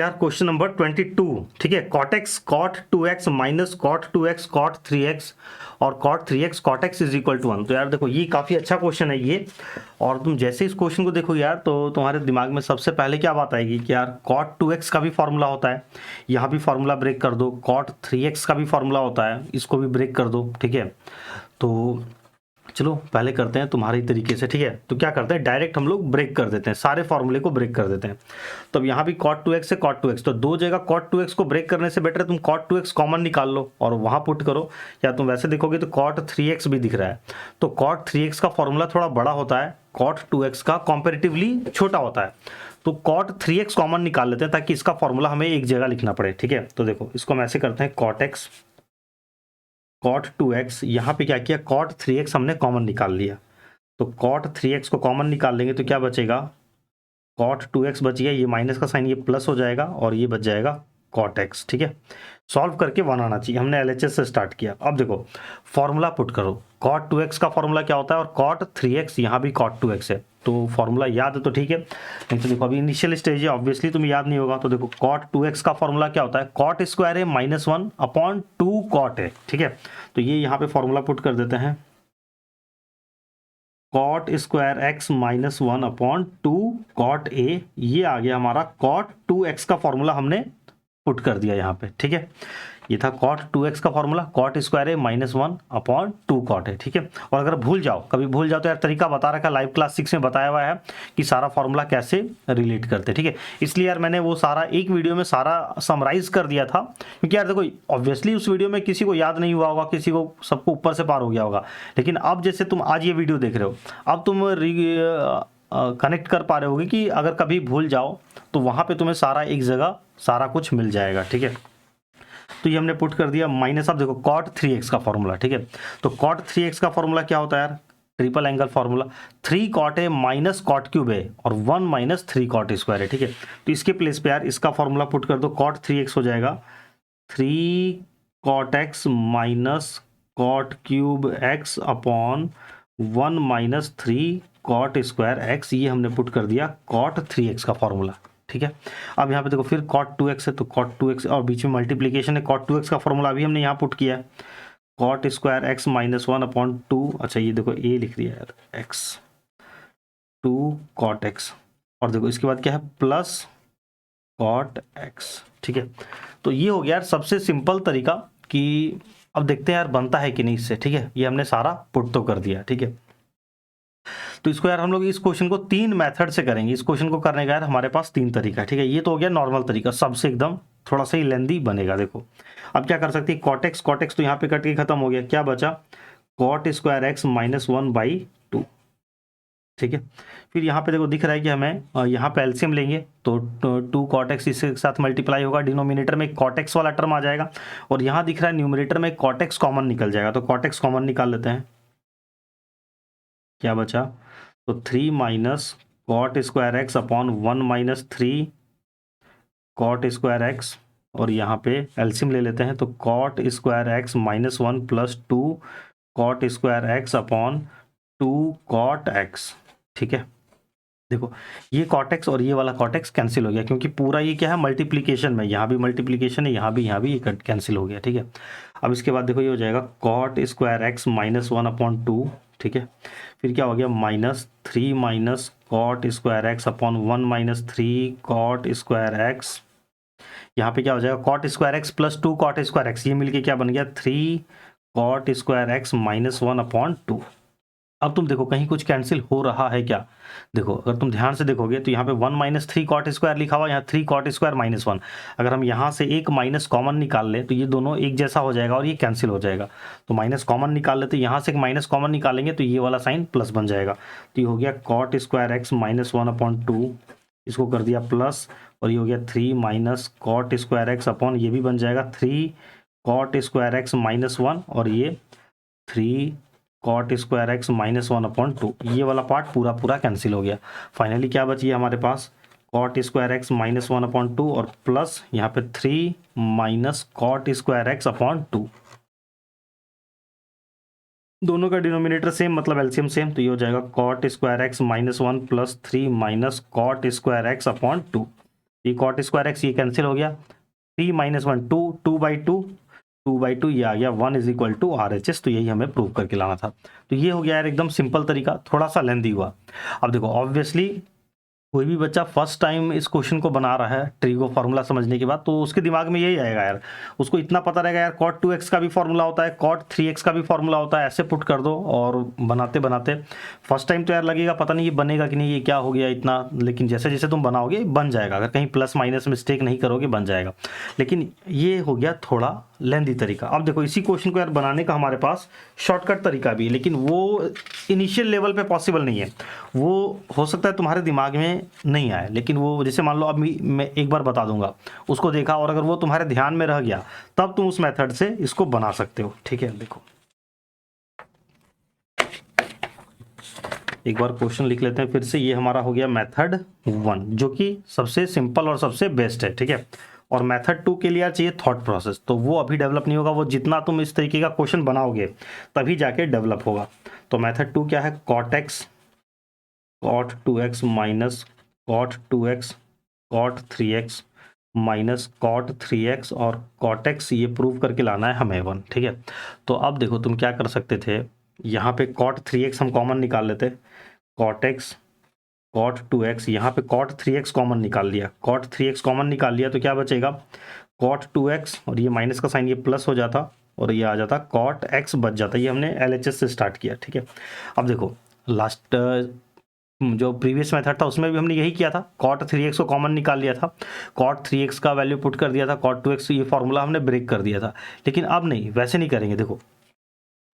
यार question number 22, ठीक है। Cot X cot 2x minus cot 2x cot 3x और cot 3x cot X is equal to 1। तो यार देखो ये काफ़ी अच्छा क्वेश्चन है ये। और तुम जैसे इस क्वेश्चन को देखो यार तो तुम्हारे दिमाग में सबसे पहले क्या बात आएगी कि यार कॉट 2x का भी फॉर्मूला होता है, यहाँ भी फॉर्मूला ब्रेक कर दो। कॉट 3x का भी फॉर्मूला होता है, इसको भी ब्रेक कर दो, ठीक है। तो चलो पहले करते हैं तुम्हारे तरीके से, ठीक है। तो क्या करते हैं, डायरेक्ट हम लोग ब्रेक कर देते हैं, सारे फॉर्मूले को ब्रेक कर देते हैं। तो अब यहाँ भी cot 2x से cot 2x, तो दो जगह cot 2x को ब्रेक करने से बेटर है तुम cot 2x कॉमन निकाल लो और वहां पुट करो। या तुम वैसे देखोगे तो cot 3x भी दिख रहा है, तो cot 3x का फॉर्मूला थोड़ा बड़ा होता है, cot 2x का कंपेरेटिवली छोटा होता है। तो cot 3x कॉमन निकाल लेते हैं ताकि इसका फॉर्मूला हमें एक जगह लिखना पड़े, ठीक है। तो देखो इसको हम ऐसे करते हैं, cot x cot 2x, यहाँ पे क्या किया, cot 3x हमने कॉमन निकाल लिया। तो cot 3x को कॉमन निकाल लेंगे तो क्या बचेगा, cot 2x बच गया, ये माइनस का साइन ये प्लस हो जाएगा और ये बच जाएगा cot x, ठीक है। सॉल्व करके 1 आना चाहिए, हमने LHS से स्टार्ट किया। अब देखो फॉर्मूला पुट करो, cot 2x का फॉर्मूला क्या होता है और cot 3x, यहाँ भी cot 2x है, तो फॉर्मूला याद है तो ठीक है, नहीं तो देखो अभी इनिशियल स्टेज है, ऑब्वियसली तुम्हें याद नहीं होगा। तो देखो cot 2x का फॉर्मूला क्या होता है, cot स्क्वायर है -1/2 cot है, ठीक है। तो ये यहाँ पे फॉर्मूला पुट कर देते हैं, cot square x -1/2 cot a, ये आ गया हमारा cot 2x का फॉर्मूला हमने पुट कर दिया यहाँ पे, ठीक है। ये था cot 2x का फॉर्मूला, cot स्क्वायर है -1/2 cot है, ठीक है। और अगर भूल जाओ, कभी भूल जाओ तो यार तरीका बता रखा, लाइव क्लास 6 में बताया हुआ है कि सारा फॉर्मूला कैसे रिलेट करते, ठीक है। इसलिए यार मैंने वो सारा एक वीडियो में सारा समराइज कर दिया था, क्योंकि यार देखो ऑब्वियसली उस वीडियो में किसी को याद नहीं हुआ होगा, किसी को सबको ऊपर से पार हो गया होगा। लेकिन अब जैसे तुम आज ये वीडियो देख रहे हो, अब तुम कनेक्ट कर पा रहे होगे कि अगर कभी भूल जाओ तो वहाँ पे तुम्हें सारा एक जगह सारा कुछ मिल जाएगा, ठीक है। तो ये हमने पुट कर दिया माइनस, अब देखो cot 3x का फॉर्मूला, ठीक है। तो cot 3x का फॉर्मूला क्या होता है यार, ट्रिपल एंगल फॉर्मूला, 3 cot है माइनस कॉट क्यूब है और 1 माइनस 3 cot स्क्वायर है, ठीक है। तो इसके प्लेस पे यार इसका फॉर्मूला पुट कर दो, cot 3x हो जाएगा 3 cot x minus cot cube x upon 1 minus 3 cot square x, ये हमने पुट कर दिया cot 3x का फॉर्मूला, ठीक है। अब यहाँ पे देखो फिर cot 2x है, तो cot 2x और बीच में मल्टीप्लीकेशन है, cot 2x का फॉर्मूला अभी हमने यहाँ पुट किया है, cot स्क्वायर x -1/2, अच्छा ये देखो a लिख दिया यार, x 2 cot x, और देखो इसके बाद क्या है प्लस cot x, ठीक है। तो ये हो गया यार सबसे सिंपल तरीका कि अब देखते हैं यार बनता है कि नहीं इससे, ठीक है। ये हमने सारा पुट तो कर दिया, ठीक है। तो इसको यार हम लोग इस क्वेश्चन को 3 मेथड से करेंगे, इस क्वेश्चन को करने का यार हमारे पास 3 तरीका है, ठीक है। ये तो हो गया नॉर्मल तरीका, सबसे एकदम थोड़ा सा ही लेंदी बनेगा। देखो अब क्या कर सकते हैं, cot x तो यहाँ पे कट के खत्म हो गया, क्या बचा cot स्क्वायर x -1/2, ठीक है। फिर यहाँ पे देखो दिख रहा है कि हमें यहाँ पे एलसीएम लेंगे तो 2 cot x इसके साथ मल्टीप्लाई होगा, डिनोमिनेटर में cot x वाला टर्म आ जाएगा और यहाँ दिख रहा है न्यूमरेटर में cot x कॉमन निकल जाएगा, तो cot x कॉमन निकाल लेते हैं, क्या बचा, तो 3 minus cot square X upon 1 minus 3 cot square X, और यहाँ पे एलसीएम ले लेते हैं, तो cot square X -1 plus 2 cot square X upon 2 cot X, ठीक है। देखो ये कॉट एक्स और ये वाला कॉट एक्स कैंसिल हो गया, क्योंकि पूरा ये क्या है मल्टीप्लीकेशन में, यहाँ भी मल्टीप्लीकेशन है, यहाँ भी ये कैंसिल हो गया, ठीक है। अब इसके बाद देखो ये हो जाएगा कॉट स्क्वायर एक्स -1/2, ठीक है। फिर क्या हो गया -3 minus cot square X upon 1 minus 3 cot square X, यहाँ पे क्या हो जाएगा cot square X plus 2 cot square X, ये मिलके क्या बन गया 3 कॉट स्क्वायर एक्स -1/2। अब तुम देखो कहीं कुछ कैंसिल हो रहा है क्या, देखो अगर तुम ध्यान से देखोगे तो यहाँ पे 1 माइनस 3 कॉट स्क्वायर लिखा हुआ, यहाँ 3 कॉट स्क्वायर -1, अगर हम यहाँ से एक माइनस कॉमन निकाल लें तो ये दोनों एक जैसा हो जाएगा और ये कैंसिल हो जाएगा, तो माइनस कॉमन निकाल लेते, यहाँ से एक माइनस कॉमन निकालेंगे तो ये वाला साइन प्लस बन जाएगा, तो ये हो गया कॉट स्क्वायर एक्स -1/2, इसको कर दिया प्लस, और ये हो गया 3 minus cot square X upon, ये भी बन जाएगा 3 कॉट स्क्वायर एक्स -1, और ये 3 कॉट स्क्वायर एक्स -1/2, ये वाला पार्ट पूरा पूरा कैंसिल हो गया। फाइनली क्या बची हमारे पास कॉट स्क्वायर एक्स -1/2 और प्लस यहाँ पे 3 minus cot square X upon 2, दोनों का डिनोमिनेटर सेम मतलब एलसीएम सेम, तो ये हो जाएगा cot square X -1 plus 3 minus cot square X upon 2। ये कॉट स्क्वायर एक्स ये कैंसिल हो गया, 3 - 1 2, 2/2 ये आ गया 1 = RHS। तो यही हमें प्रूव करके लाना था। तो ये हो गया यार एकदम सिंपल तरीका, थोड़ा सा लेंदी हुआ। अब देखो ऑब्वियसली कोई भी बच्चा फर्स्ट टाइम इस क्वेश्चन को बना रहा है ट्रिगो फार्मूला समझने के बाद, तो उसके दिमाग में यही आएगा यार, उसको इतना पता रहेगा यार cot 2x का भी फार्मूला होता है, cot 3x का भी फार्मूला होता है, ऐसे पुट कर दो। और बनाते बनाते फर्स्ट टाइम तो यार लगेगा पता नहीं ये बनेगा कि नहीं, ये क्या हो गया इतना, लेकिन जैसे जैसे तुम बनाओगे बन जाएगा, अगर कहीं प्लस माइनस मिस्टेक नहीं करोगे बन जाएगा। लेकिन ये हो गया थोड़ा लेंदी तरीका। अब देखो इसी क्वेश्चन को यार बनाने का हमारे पास शॉर्टकट तरीका भी है, लेकिन वो इनिशियल लेवल पे पॉसिबल नहीं है। वो हो सकता है तुम्हारे दिमाग में नहीं आए, लेकिन वो जैसे मान लो अभी मैं एक बार बता दूंगा, उसको देखा और अगर वो तुम्हारे ध्यान में रह गया तब तुम उस मेथड से इसको बना सकते हो। ठीक है, देखो एक बार क्वेश्चन लिख लेते हैं फिर से। ये हमारा हो गया मेथड 1 जो कि सबसे सिंपल और सबसे बेस्ट है। ठीक है, और मेथड 2 के लिए यार चाहिए थॉट प्रोसेस, तो वो अभी डेवलप नहीं होगा, वो जितना तुम इस तरीके का क्वेश्चन बनाओगे तभी जाके डेवलप होगा। तो मेथड 2 क्या है, cot x cot 2x minus cot 2x cot 3x minus cot 3x और cot x, ये प्रूव करके लाना है हमें 1। ठीक है, तो अब देखो तुम क्या कर सकते थे, यहाँ पे cot 3x हम कॉमन निकाल लेते, cot x cot 2x, यहाँ पे cot 3x कॉमन निकाल लिया, cot 3x कॉमन निकाल लिया तो क्या बचेगा, cot 2x और ये माइनस का साइन ये प्लस हो जाता और ये आ जाता cot x बच जाता। ये हमने LHS से स्टार्ट किया। ठीक है, अब देखो लास्ट जो प्रीवियस मेथड था उसमें भी हमने यही किया था, cot 3x को कॉमन निकाल लिया था, cot 3x का वैल्यू पुट कर दिया था, cot 2x ये फॉर्मूला हमने ब्रेक कर दिया था। लेकिन अब नहीं, वैसे नहीं करेंगे। देखो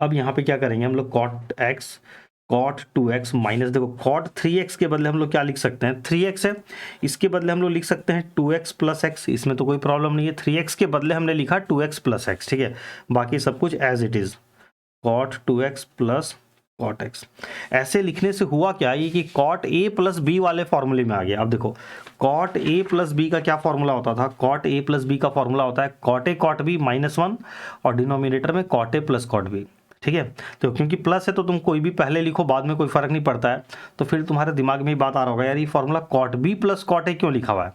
अब यहाँ पे क्या करेंगे हम लोग, cot x cot 2x minus, देखो cot 3x के बदले हम लोग क्या लिख सकते हैं, 3x है, इसके बदले हम लोग लिख सकते हैं 2x प्लस x, इसमें तो कोई प्रॉब्लम नहीं है। 3x के बदले हमने लिखा 2x प्लस x। ठीक है, बाकी सब कुछ as it is, cot 2x plus cot x। ऐसे लिखने से हुआ क्या, ये कि cot a प्लस b वाले फॉर्मूले में आ गया। अब देखो cot a प्लस b का क्या फॉर्मूला होता था, cot a प्लस b का फॉर्मूला होता है cot a cot b -1 और डिनोमिनेटर में cot a plus cot b। ठीक है, तो क्योंकि प्लस है तो तुम कोई भी पहले लिखो बाद में कोई फर्क नहीं पड़ता है। तो फिर तुम्हारे दिमाग में ही बात आ रहा होगा यार ये formula cot b plus cot a क्यों लिखा हुआ है,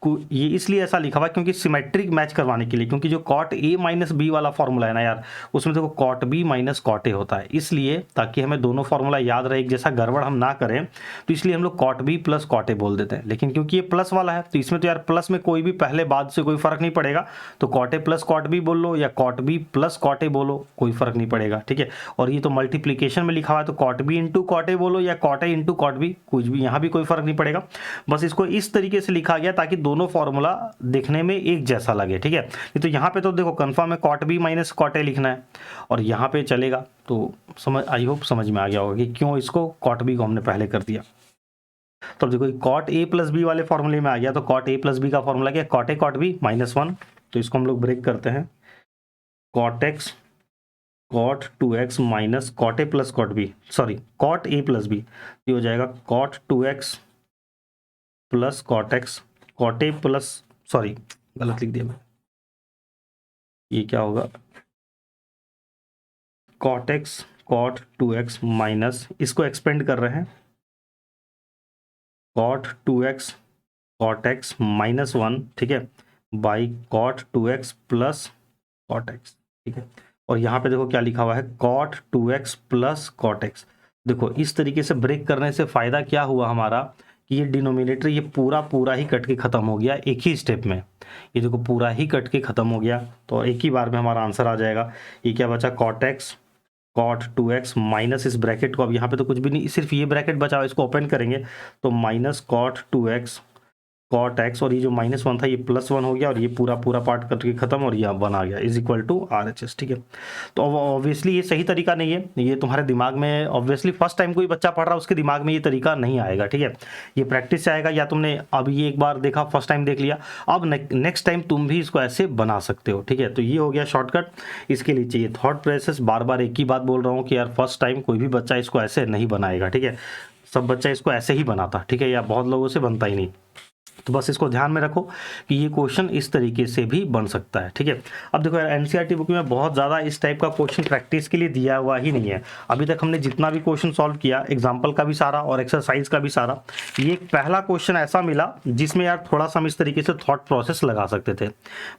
ये इसलिए ऐसा लिखा हुआ है क्योंकि सिमेट्रिक मैच करवाने के लिए, क्योंकि जो cot a माइनस बी वाला फॉर्मूला है ना यार, उसमें देखो cot b minus cot a होता है, इसलिए ताकि हमें दोनों फॉर्मूला याद रहे, एक जैसा गड़बड़ हम ना करें, तो इसलिए हम लोग cot b plus cot a बोल देते हैं। लेकिन क्योंकि ये प्लस वाला है तो इसमें तो यार प्लस में कोई भी पहले बाद से कोई फर्क नहीं पड़ेगा, तो cot a plus cot b बोल लो या cot b plus cot a बोलो, कोई फर्क नहीं पड़ेगा। ठीक है, और ये तो मल्टीप्लीकेशन में लिखा हुआ है, तो cot b into cot a बोलो या cot a into cot b, कुछ भी यहाँ भी कोई फर्क नहीं पड़ेगा। बस इसको इस तरीके से लिखा गया ताकि दोनों फॉर्मूला देखने में एक जैसा लगे। ठीक है, नहीं तो यहाँ पे तो देखो कंफर्म है cot b minus cot a लिखना है और यहाँ पे चलेगा, तो समझ, आई होप समझ में आ गया होगा कि क्यों इसको cot b को हमने पहले कर दिया। तो देखो cot a प्लस b वाले फॉर्मूले में आ गया, तो cot a प्लस b का फॉर्मूला क्या है, cot a cot b -1, तो इसको हम लोग ब्रेक करते हैं, cot x cot 2x minus cot a plus cot b, sorry cot a plus b, ये हो जाएगा cot 2x plus cot x, cot a plus, sorry गलत लिख दिया मैं, ये क्या होगा, cot x cot 2x minus, इसको एक्सपेंड कर रहे हैं, cot 2x cot x -1, ठीक है, by cot 2x plus cot x। ठीक है, और यहाँ पे देखो क्या लिखा हुआ है, cot 2x plus cot x। देखो इस तरीके से ब्रेक करने से फायदा क्या हुआ हमारा कि ये डिनोमिनेटर ये पूरा ही कट के खत्म हो गया एक ही स्टेप में, ये देखो पूरा ही कट के खत्म हो गया, तो एक ही बार में हमारा आंसर आ जाएगा। ये क्या बचा, cot x cot 2x minus, इस ब्रैकेट को अब यहाँ पे तो कुछ भी नहीं, सिर्फ ये ब्रैकेट बचा हुआ, इसको ओपन करेंगे तो minus cot 2x cot x, और ये जो -1 था ये +1 हो गया और ये पूरा पार्ट करके खत्म और ये 1 आ गया इज इक्वल टू RHS। ठीक है, तो अब ऑब्वियसली ये सही तरीका नहीं है, ये तुम्हारे दिमाग में ऑब्वियसली फर्स्ट टाइम कोई बच्चा पढ़ रहा है उसके दिमाग में ये तरीका नहीं आएगा। ठीक है, ये प्रैक्टिस से आएगा, या तुमने अब ये एक बार देखा फर्स्ट टाइम देख लिया, अब नेक्स्ट टाइम तुम भी इसको ऐसे बना सकते हो। ठीक है, तो ये हो गया शॉर्टकट, इसके लिए चाहिए थॉट प्रोसेस। बार एक ही बात बोल रहा हूँ कि यार फर्स्ट टाइम कोई भी बच्चा इसको ऐसे नहीं बनाएगा। ठीक है, सब बच्चा इसको ऐसे ही बनाता, ठीक है, या बहुत लोगों से बनता ही नहीं। तो बस इसको ध्यान में रखो कि ये क्वेश्चन इस तरीके से भी बन सकता है, ठीक है। अब देखो यार, एनसीईआरटी बुक में बहुत ज़्यादा इस टाइप का क्वेश्चन प्रैक्टिस के लिए दिया हुआ ही नहीं है। अभी तक हमने जितना भी क्वेश्चन सॉल्व किया, एग्जाम्पल का भी सारा और एक्सरसाइज का भी सारा, ये एक पहला क्वेश्चन ऐसा मिला जिसमें यार थोड़ा सा हम इस तरीके से थॉट प्रोसेस लगा सकते थे।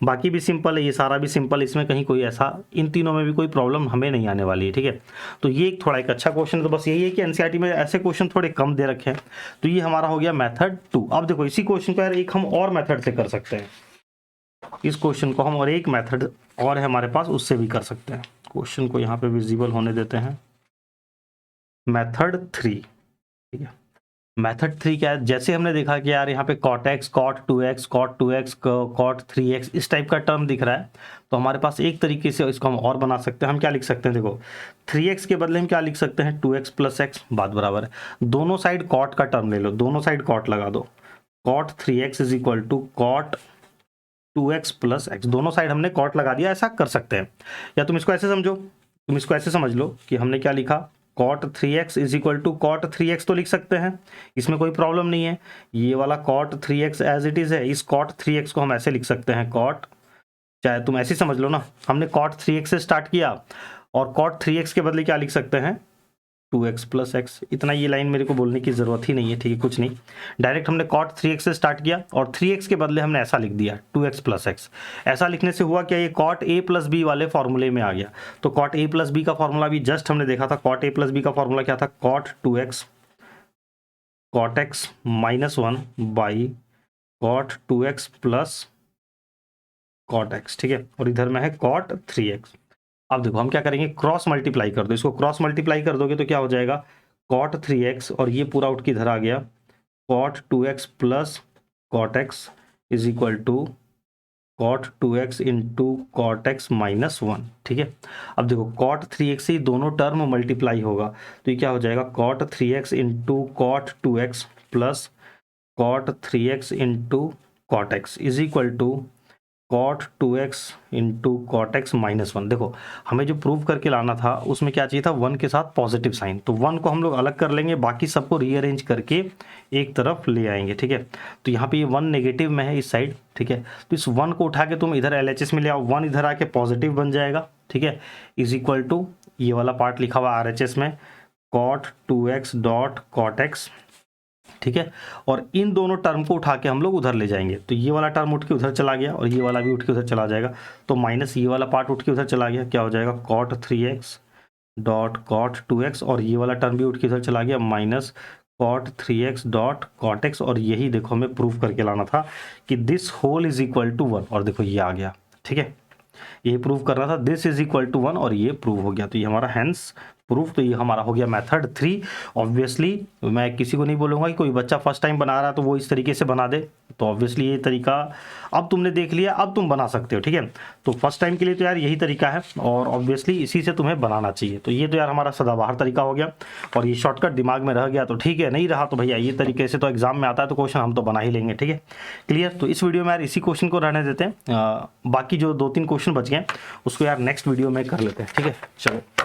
बाकी भी सिंपल है, ये सारा भी सिंपल, इसमें कहीं कोई ऐसा, इन तीनों में भी कोई प्रॉब्लम हमें नहीं आने वाली है, ठीक है। तो ये एक थोड़ा एक अच्छा क्वेश्चन है। तो बस यही है कि एनसीईआरटी में ऐसे क्वेश्चन थोड़े कम दे रखे हैं। तो ये हमारा हो गया मेथड 2। अब देखो इसी क्वेश्चन को यार एक हम और मेथड से कर सकते हैं। इस क्वेश्चन को हम और एक मेथड और है हमारे पास, उससे भी कर सकते हैं। क्वेश्चन को यहाँ पे विजिबल होने देते हैं। मेथड 3, ठीक है। मेथड 3 क्या है? जैसे हमने देखा कि यार यहाँ पे cot x, cot 2x, cot 2x, cot 3x इस टाइप का टर्म दिख रहा है, तो हमारे पास एक तरीके से इसको हम और बना सकते हैं। हम क्या लिख सकते हैं? देखो 3x के बदले हम क्या लिख सकते हैं? 2x प्लस x, बात बराबर है। दोनों साइड cot का टर्म ले लो, दोनों साइड cot लगा दो। cot 3x is equal to cot 2x plus x, दोनों साइड हमने cot लगा दिया। ऐसा कर सकते हैं, या तुम इसको ऐसे समझो, तुम इसको ऐसे समझ लो कि हमने क्या लिखा, cot 3x is equal to cot 3x तो लिख सकते हैं, इसमें कोई प्रॉब्लम नहीं है। ये वाला cot 3x as it is है, इस cot 3x को हम ऐसे लिख सकते हैं cot, चाहे तुम ऐसे समझ लो ना, हमने cot 3x से स्टार्ट किया और cot 3x के बदले क्या लिख सकते हैं? 2x plus x। इतना ये लाइन मेरे को बोलने की ज़रूरत ही नहीं है, ठीक है, कुछ नहीं। डायरेक्ट हमने cot 3x से स्टार्ट किया और 3x के बदले हमने ऐसा लिख दिया 2x प्लस x। ऐसा लिखने से हुआ क्या? ये cot a प्लस b वाले फॉर्मूले में आ गया। तो cot a प्लस b का फॉर्मूला भी जस्ट हमने देखा था। cot a प्लस b का फॉर्मूला क्या था? cot 2x cot x minus 1 by cot 2x plus cot x, ठीक है। और इधर में है cot 3x। अब देखो हम क्या करेंगे, क्रॉस मल्टीप्लाई कर दो, इसको क्रॉस मल्टीप्लाई कर दोगे तो क्या हो जाएगा? cot 3x और ये पूरा उठ के इधर आ गया cot 2x plus cot x is equal to cot 2x into cot x minus 1, ठीक है। अब देखो cot 3x से दोनों टर्म मल्टीप्लाई होगा, तो ये क्या हो जाएगा? cot 3x into cot 2x plus cot 3x into cot x is equal to cot 2x into cot x minus 1। देखो हमें जो प्रूव करके लाना था उसमें क्या चाहिए था? 1 के साथ पॉजिटिव साइन, तो 1 को हम लोग अलग कर लेंगे, बाकी सबको रीअरेंज करके एक तरफ ले आएंगे, ठीक है। तो यहाँ पे ये 1 नेगेटिव में है इस साइड, ठीक है। तो इस 1 को उठा के तुम इधर LHS में ले आओ, 1 इधर आके पॉजिटिव बन जाएगा, ठीक है। इज इक्वल टू ये वाला पार्ट लिखा हुआ RHS में cot 2x dot cot x, ठीक है। और इन दोनों टर्म को उठा के हम लोग उधर ले जाएंगे, तो ये वाला टर्म उठ के उधर चला गया और ये वाला भी उठ के उधर चला जाएगा, तो माइनस ये वाला पार्ट उठ के उधर चला गया, क्या हो जाएगा? cot 3x dot cot 2x और ये वाला टर्म भी उठ के उधर चला गया, minus cot 3x dot cot x। और यही देखो हमें प्रूफ करके लाना था कि this whole is equal to 1, और देखो ये आ गया, ठीक है। ये प्रूव कर रहा था दिस इज इक्वल टू 1 और ये प्रूव हो गया, तो ये हमारा हैंस प्रूफ। तो ये हमारा हो गया मेथड 3। ऑब्वियसली मैं किसी को नहीं बोलूँगा कि कोई बच्चा फर्स्ट टाइम बना रहा है तो वो इस तरीके से बना दे, तो ऑब्वियसली ये तरीका अब तुमने देख लिया, अब तुम बना सकते हो, ठीक है। तो फर्स्ट टाइम के लिए तो यार यही तरीका है और ऑब्वियसली इसी से तुम्हें बनाना चाहिए। तो ये तो यार हमारा सदाबहार तरीका हो गया और ये शॉर्टकट दिमाग में रह गया तो ठीक है, नहीं रहा तो भैया ये तरीके से तो एग्जाम में आता है तो क्वेश्चन हम तो बना ही लेंगे, ठीक है, क्लियर। तो इस वीडियो में यार इसी क्वेश्चन को रहने देते हैं, बाकी जो 2-3 क्वेश्चन बच गए उसको यार नेक्स्ट वीडियो में कर लेते हैं, ठीक है। चलो।